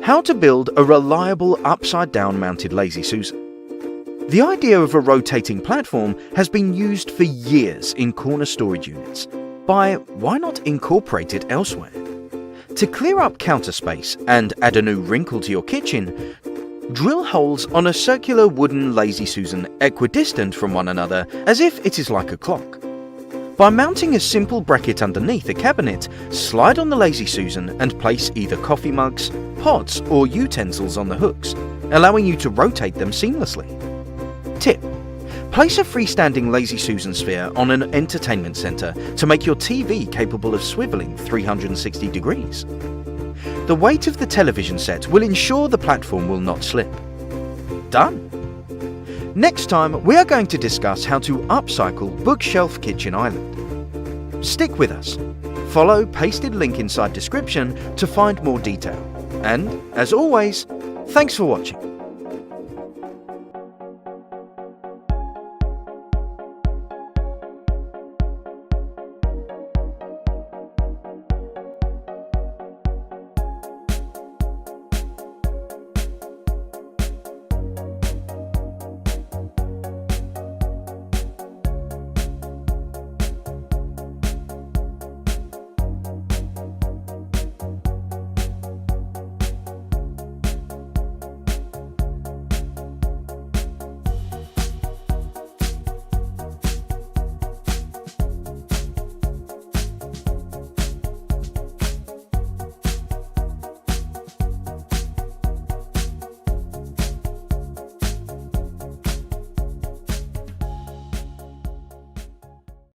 How to build a reliable upside-down mounted Lazy Susan. The idea of a rotating platform has been used for years in corner storage units. Why not incorporate it elsewhere? To clear up counter space and add a new wrinkle to your kitchen, drill holes on a circular wooden Lazy Susan equidistant from one another as if it is like a clock. By mounting a simple bracket underneath a cabinet, slide on the Lazy Susan and place either coffee mugs, pots or utensils on the hooks, allowing you to rotate them seamlessly. Tip: place a freestanding Lazy Susan sphere on an entertainment center to make your TV capable of swiveling 360 degrees. The weight of the television set will ensure the platform will not slip. Done! Next time, we are going to discuss how to upcycle bookshelf kitchen island. Stick with us. Follow pasted link inside description to find more detail. And, as always, thanks for watching.